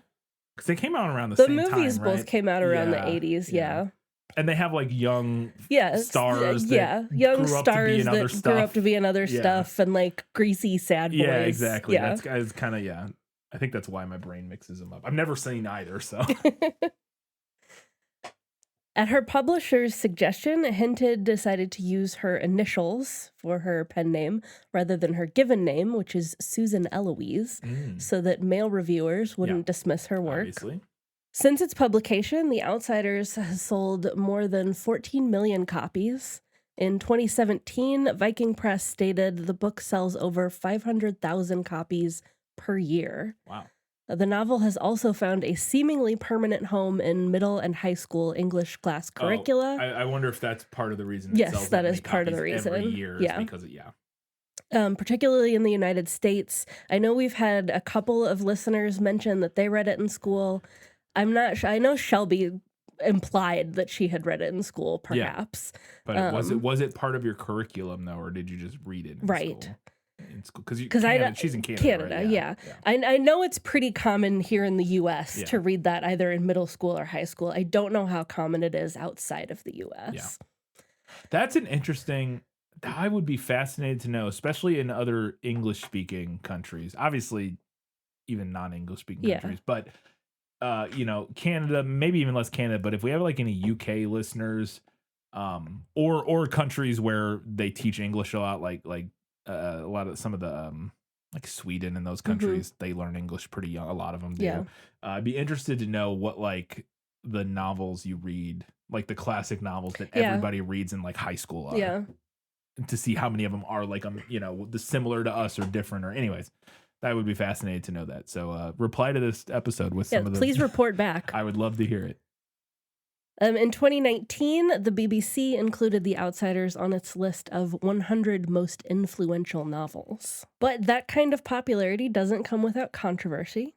A: Because they came out around the same time,
C: The movies both
A: right?
C: came out around the 80s, yeah.
A: And they have like young stars
C: young stars that grew up to be in other stuff and like greasy sad boys.
A: Yeah, exactly. Yeah. That's kind of, I think that's why my brain mixes them up. I've never seen either, so.
C: At her publisher's suggestion, Hinton decided to use her initials for her pen name rather than her given name, which is Susan Eloise, so that male reviewers wouldn't dismiss her work.
A: Obviously.
C: Since its publication, The Outsiders has sold more than 14 million copies. In 2017, Viking Press stated the book sells over 500,000 copies per year.
A: Wow.
C: The novel has also found a seemingly permanent home in middle and high school English class curricula.
A: I wonder if that's part of the reason.
C: Yes, that is part of the reason.
A: Every year is because
C: particularly in the United States. I know we've had a couple of listeners mention that they read it in school. I'm not sure. I know Shelby implied that she had read it in school, perhaps.
A: Yeah. But was it part of your curriculum though, or did you just read it? In school? Because she's in Canada.
C: Right? Yeah. I know it's pretty common here in the U.S. to read that either in middle school or high school. I don't know how common it is outside of the U.S.
A: Yeah. That's an interesting. I would be fascinated to know, especially in other English-speaking countries. Obviously, even non-English speaking countries, but. Canada, maybe even less Canada, but if we have like any UK listeners, or countries where they teach English a lot, like a lot of some of the like Sweden and those countries, they learn English pretty young. A lot of them do. Yeah. I'd be interested to know what like the novels you read, like the classic novels that everybody reads in like high school are.
C: Yeah.
A: To see how many of them are like the similar to us or different or anyways. I would be fascinated to know that. So reply to this episode with some of the...
C: Please report back.
A: I would love to hear it.
C: In 2019, the BBC included The Outsiders on its list of 100 most influential novels. But that kind of popularity doesn't come without controversy.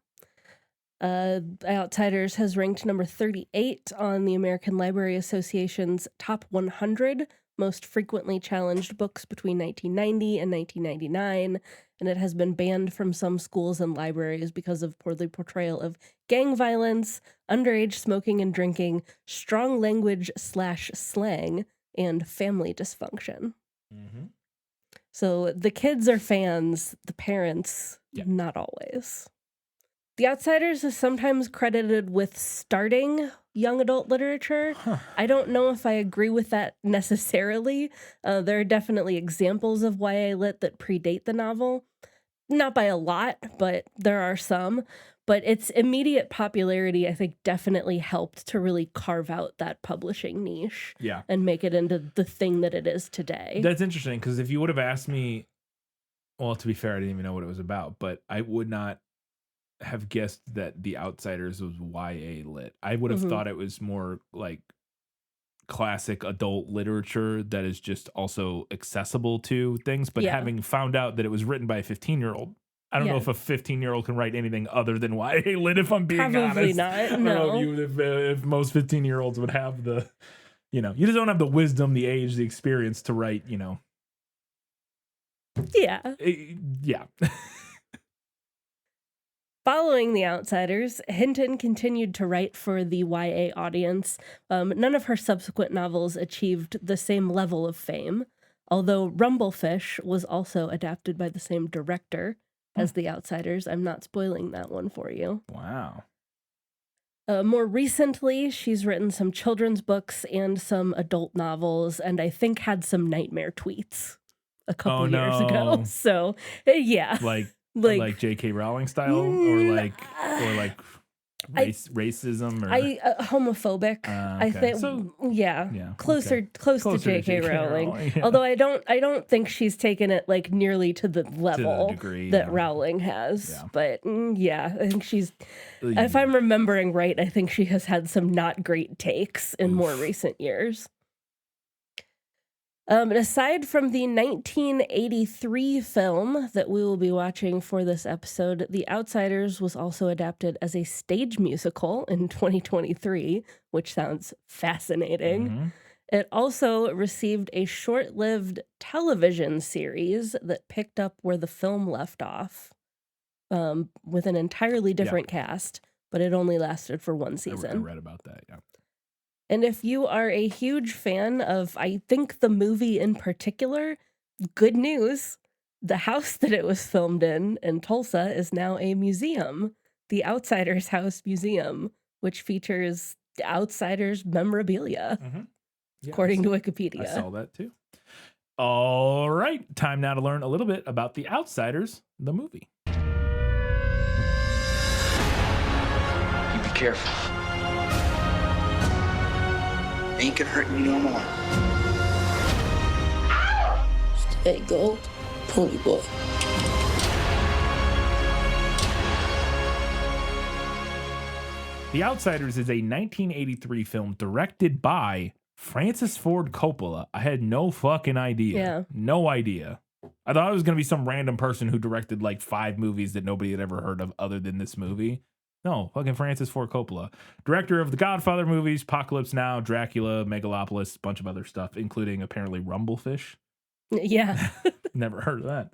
C: The Outsiders has ranked number 38 on the American Library Association's top 100 most frequently challenged books between 1990 and 1999, and it has been banned from some schools and libraries because of poorly portrayal of gang violence, underage smoking and drinking, strong language / slang, and family dysfunction. Mm-hmm. So the kids are fans, the parents, not always. The Outsiders is sometimes credited with starting young adult literature. I don't know if I agree with that necessarily. There are definitely examples of YA lit that predate the novel. Not by a lot, but there are some. But its immediate popularity, I think, definitely helped to really carve out that publishing niche.
A: Yeah.
C: And make it into the thing that it is today.
A: That's interesting, because if you would have asked me, well, to be fair, I didn't even know what it was about, but I would not have guessed that The Outsiders was YA lit. I would have thought it was more like classic adult literature that is just also accessible to things. But having found out that it was written by a 15-year-old, I don't know if a 15-year-old can write anything other than YA lit, if I'm being honest.
C: Probably not,
A: I don't know if most 15-year-olds would have the, you just don't have the wisdom, the age, the experience to write,
C: Yeah.
A: Yeah.
C: Following The Outsiders, Hinton continued to write for the YA audience. None of her subsequent novels achieved the same level of fame, although Rumblefish was also adapted by the same director as The Outsiders. I'm not spoiling that one for you.
A: Wow.
C: More recently, she's written some children's books and some adult novels, and I think had some nightmare tweets a couple years ago. So, yeah.
A: Like J.K. Rowling style, or like racism or
C: homophobic.
A: Okay.
C: I think
A: So,
C: close to J.K. Rowling. Yeah. Although I don't think she's taken it like nearly to the level that Rowling has. Yeah. But I think she's. If I'm remembering right, I think she has had some not great takes in more recent years. Aside from the 1983 film that we will be watching for this episode, The Outsiders was also adapted as a stage musical in 2023, which sounds fascinating. Mm-hmm. It also received a short-lived television series that picked up where the film left off, with an entirely different cast, but it only lasted for one season.
A: I read about that, yeah.
C: And if you are a huge fan of, I think, the movie in particular, good news. The house that it was filmed in Tulsa is now a museum, the Outsiders House Museum, which features Outsiders memorabilia, according to Wikipedia.
A: I saw that too. All right, time now to learn a little bit about The Outsiders, the movie.
G: You be careful. Ain't gonna hurt you no more.
E: Stay gold, pony boy.
A: The Outsiders is a 1983 film directed by Francis Ford Coppola. I had no fucking idea.
C: Yeah.
A: No idea. I thought it was going to be some random person who directed like 5 movies that nobody had ever heard of other than this movie. No, fucking Francis Ford Coppola. Director of the Godfather movies, Apocalypse Now, Dracula, Megalopolis, a bunch of other stuff, including apparently Rumblefish.
C: Yeah.
A: Never heard of that.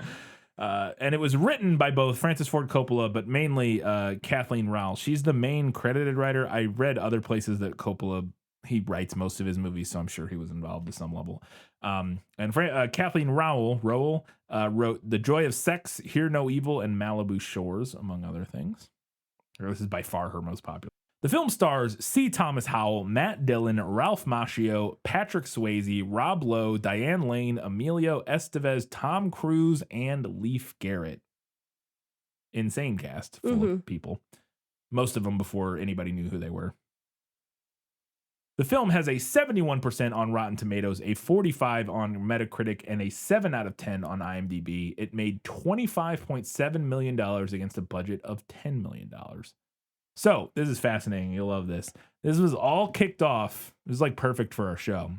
A: And it was written by both Francis Ford Coppola, but mainly Kathleen Rowell. She's the main credited writer. I read other places that Coppola, he writes most of his movies, so I'm sure he was involved to some level. And Kathleen Rowell wrote The Joy of Sex, Hear No Evil, and Malibu Shores, among other things. This is by far her most popular. The film stars C. Thomas Howell, Matt Dillon, Ralph Macchio, Patrick Swayze, Rob Lowe, Diane Lane, Emilio Estevez, Tom Cruise, and Leif Garrett. Insane cast full of people. Most of them before anybody knew who they were. The film has a 71% on Rotten Tomatoes, a 45 on Metacritic, and a 7 out of 10 on IMDb. It made $25.7 million against a budget of $10 million. So, this is fascinating. You'll love this. This was all kicked off. It was like perfect for our show.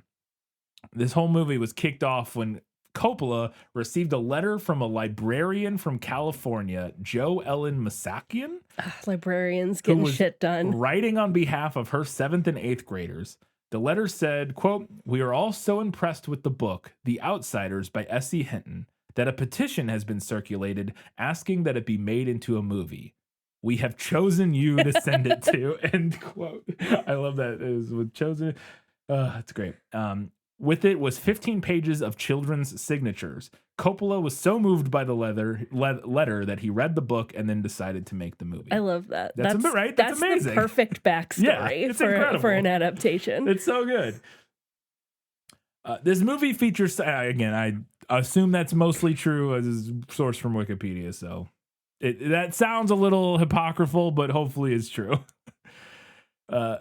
A: This whole movie was kicked off when Coppola received a letter from a librarian from California, Jo Ellen Masakian.
C: Librarians getting shit done.
A: Writing on behalf of her 7th and 8th graders. The letter said, quote, "We are all so impressed with the book, The Outsiders by S.E. Hinton, that a petition has been circulated asking that it be made into a movie. We have chosen you to send it to," end quote. I love that. It was with chosen. It's great. With it was 15 pages of children's signatures. Coppola was so moved by the letter that he read the book and then decided to make the movie.
C: I love that.
A: That's right. That's amazing.
C: The perfect backstory for an adaptation.
A: It's so good. This movie features, again, I assume that's mostly true as is sourced from Wikipedia, so that sounds a little hypocritical, but hopefully it's true.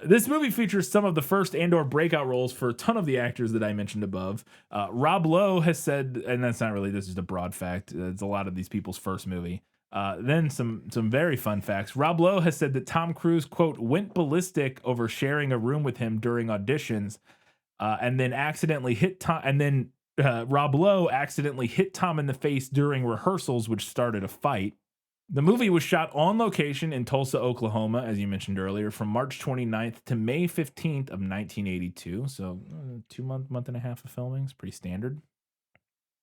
A: This movie features some of the first and/or breakout roles for a ton of the actors that I mentioned above. Rob Lowe has said, and that's not really, this is a broad fact, it's a lot of these people's first movie. Then some very fun facts. Rob Lowe has said that Tom Cruise, quote, went ballistic over sharing a room with him during auditions, and then accidentally hit Tom, and then Rob Lowe accidentally hit Tom in the face during rehearsals, which started a fight. The movie was shot on location in Tulsa, Oklahoma, as you mentioned earlier, from March 29th to May 15th of 1982. So 2 month and a half of filming is pretty standard.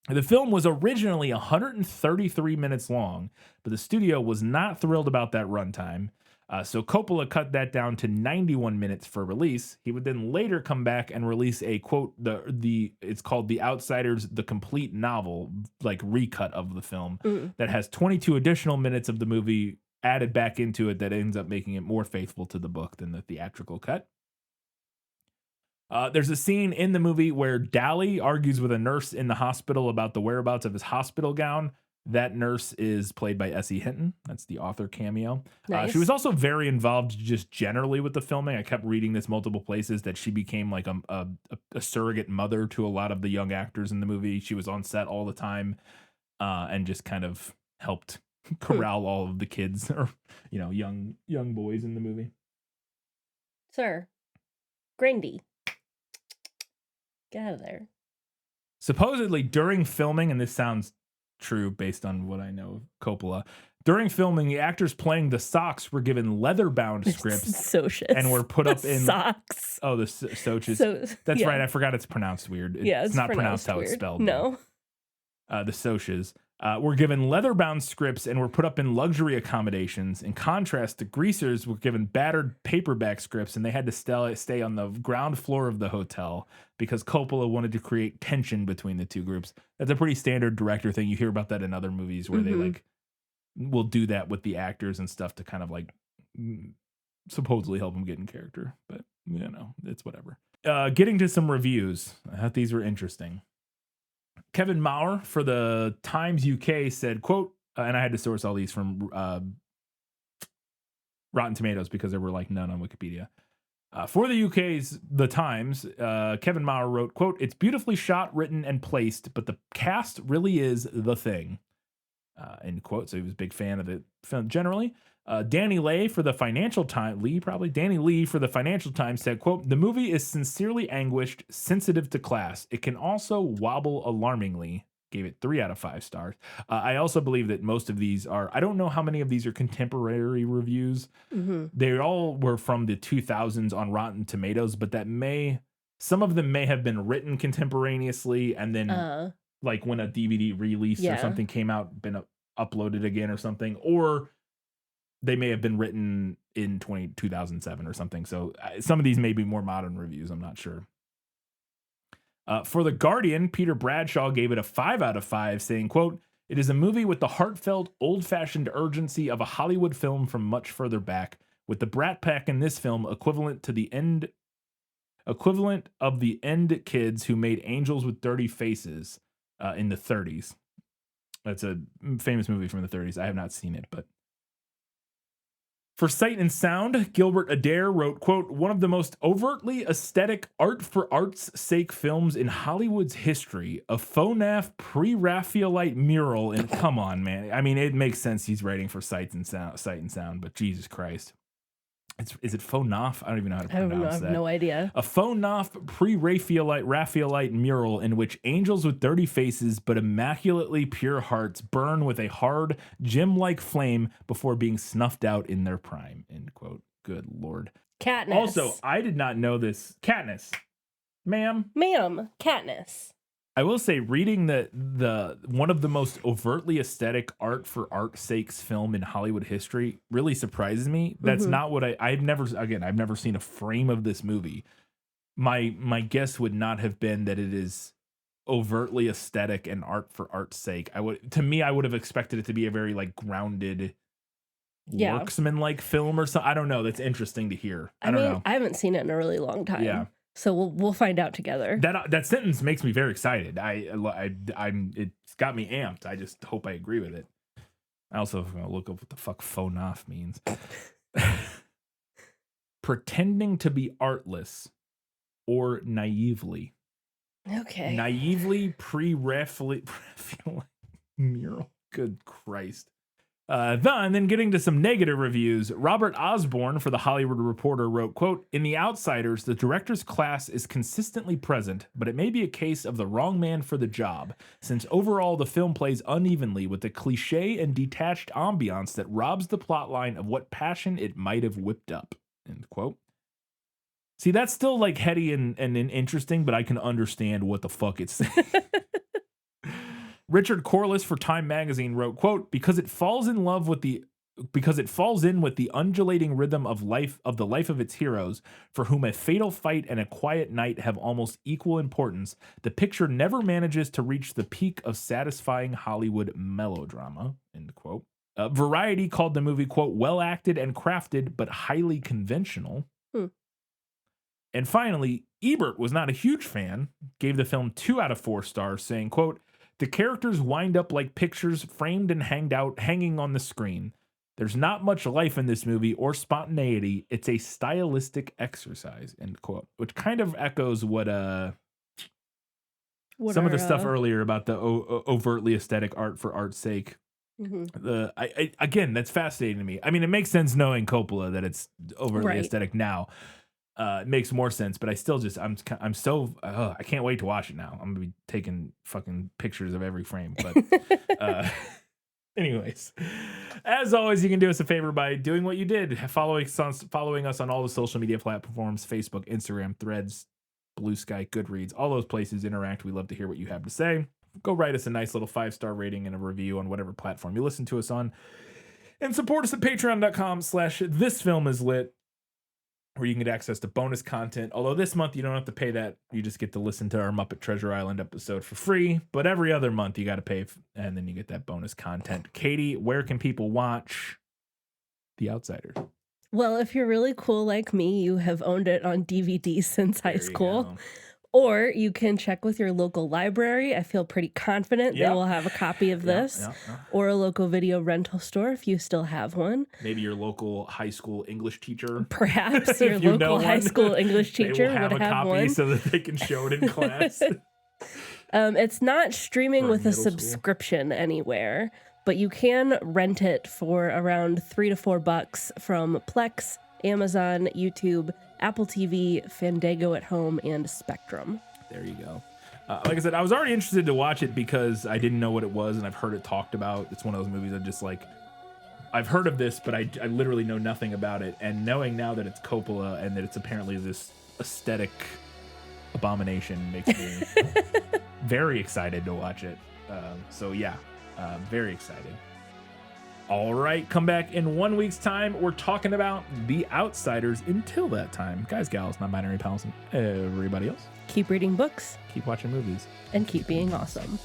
A: The film was originally 133 minutes long, but the studio was not thrilled about that runtime. So Coppola cut that down to 91 minutes for release. He would then later come back and release a quote, it's called The Outsiders, the complete novel, like recut of the film that has 22 additional minutes of the movie added back into it that ends up making it more faithful to the book than the theatrical cut. There's a scene in the movie where Dally argues with a nurse in the hospital about the whereabouts of his hospital gown. That nurse is played by Essie Hinton. That's the author cameo.
C: Nice.
A: She was also very involved just generally with the filming. I kept reading this multiple places that she became like a surrogate mother to a lot of the young actors in the movie. She was on set all the time and just kind of helped corral all of the kids or, young boys in the movie.
C: Sir, Grindy. Get out of there.
A: Supposedly during filming, and this sounds true based on what I know of Coppola, during filming, the actors playing the Sox were given leather-bound scripts and were put up in
C: Sox.
A: Oh, the Soches. That's right. I forgot it's pronounced weird. It's not pronounced how it's spelled.
C: No.
A: The Soches were given leather-bound scripts and were put up in luxury accommodations. In contrast, the Greasers were given battered paperback scripts, and they had to stay on the ground floor of the hotel because Coppola wanted to create tension between the two groups. That's a pretty standard director thing. You hear about that in other movies where they will do that with the actors and stuff to kind of supposedly help them get in character. But, it's whatever. Getting to some reviews. I thought these were interesting. Kevin Maurer for the Times UK said, quote, and I had to source all these from Rotten Tomatoes because there were none on Wikipedia. For the UK's The Times, Kevin Maurer wrote, quote, "It's beautifully shot, written, and placed, but the cast really is the thing." End quote. So he was a big fan of the film generally. Danny Lee for the Financial Times said, quote, "The movie is sincerely anguished, sensitive to class. It can also wobble alarmingly." Gave it 3 out of 5 stars. I also believe that most of these I don't know how many of these are contemporary reviews. Mm-hmm. They all were from the 2000s on Rotten Tomatoes, but some of them may have been written contemporaneously and then when a DVD release or something came out, been uploaded again or something, or they may have been written in 2007 or something. So some of these may be more modern reviews. I'm not sure. For The Guardian, Peter Bradshaw gave it a 5 out of 5, saying, quote, "It is a movie with the heartfelt, old-fashioned urgency of a Hollywood film from much further back, with the Brat Pack in this film equivalent of the end kids who made Angels with Dirty Faces in the 30s. That's a famous movie from the 30s. I have not seen it, but. For Sight and Sound, Gilbert Adair wrote, quote, "One of the most overtly aesthetic art for art's sake films in Hollywood's history, a faux-naff pre-Raphaelite mural." And come on, man. I mean, it makes sense he's writing for Sight and Sound, but Jesus Christ. Is it faux-naff? I don't even know how to pronounce that.
C: I have no idea.
A: A faux-naff pre-Raphaelite mural in which angels with dirty faces but immaculately pure hearts burn with a hard, gem-like flame before being snuffed out in their prime. End quote. Good Lord.
C: Katniss.
A: Also, I did not know this. Katniss. Ma'am,
C: Katniss.
A: I will say, reading the one of the most overtly aesthetic art for art's sake's film in Hollywood history really surprises me. That's not what I've never seen a frame of this movie. My guess would not have been that it is overtly aesthetic and art for art's sake. I would have expected it to be a very grounded, worksman-like film or something. I don't know. That's interesting to hear. I don't know.
C: I haven't seen it in a really long time. Yeah. So we'll find out together.
A: That sentence makes me very excited. It's got me amped. I just hope I agree with it. I also am gonna look up what the fuck faux-naff means. Pretending to be artless or naively.
C: Okay.
A: Naively pre-Raphaelite mural. Good Christ. And then getting to some negative reviews, Robert Osborne for The Hollywood Reporter wrote, quote, "In The Outsiders, the director's class is consistently present, but it may be a case of the wrong man for the job, since overall the film plays unevenly with a cliche and detached ambiance that robs the plotline of what passion it might have whipped up." End quote. See, that's still heady and interesting, but I can understand what the fuck it's saying. Richard Corliss for Time Magazine wrote, quote, because it falls in with the undulating rhythm of the life of its heroes, for whom a fatal fight and a quiet night have almost equal importance, the picture never manages to reach the peak of satisfying Hollywood melodrama." End quote. Variety called the movie, quote, "well acted and crafted, but highly conventional." And finally, Ebert was not a huge fan, gave the film 2 out of 4 stars, saying, quote, The characters wind up like pictures framed and hanging on the screen. There's not much life in this movie or spontaneity. It's a stylistic exercise, end quote, which kind of echoes what some of the stuff earlier about the overtly aesthetic art for art's sake. Mm-hmm. Again, that's fascinating to me. I mean, it makes sense knowing Coppola that it's overtly aesthetic now. It makes more sense, but I still just I'm so I can't wait to watch it now. I'm gonna be taking fucking pictures of every frame. But anyways, as always, you can do us a favor by doing what you did, following us on all the social media platforms: Facebook, Instagram, Threads, Blue Sky, Goodreads, all those places. Interact. We love to hear what you have to say. Go write us a nice little 5-star rating and a review on whatever platform you listen to us on, and support us at patreon.com/thisfilmislit, where you can get access to bonus content. Although this month you don't have to pay that. You just get to listen to our Muppet Treasure Island episode for free. But every other month you got to pay, and then you get that bonus content. Katie, where can people watch The Outsiders?
C: Well, if you're really cool like me, you have owned it on DVD since high school. Or you can check with your local library. I feel pretty confident they will have a copy of this. Or a local video rental store if you still have one.
A: Maybe your local high school English teacher.
C: Perhaps your local high school English teacher would have a copy one.
A: So that they can show it in class.
C: It's not streaming with a subscription anywhere, but you can rent it for around $3 to $4 from Plex, Amazon, YouTube, Apple TV, Fandango at Home, and Spectrum.
A: There you go. Like I said, I was already interested to watch it because I didn't know what it was, and I've heard it talked about. It's one of those movies I'm just like, I've heard of this, but I literally know nothing about it. And knowing now that it's Coppola and that it's apparently this aesthetic abomination makes me very excited to watch it. So yeah, very excited. All right, come back in 1 week's time. We're talking about The Outsiders. Until that time, guys, gals, non-binary pals, and everybody else,
C: keep reading books,
A: keep watching movies,
C: and keep being awesome.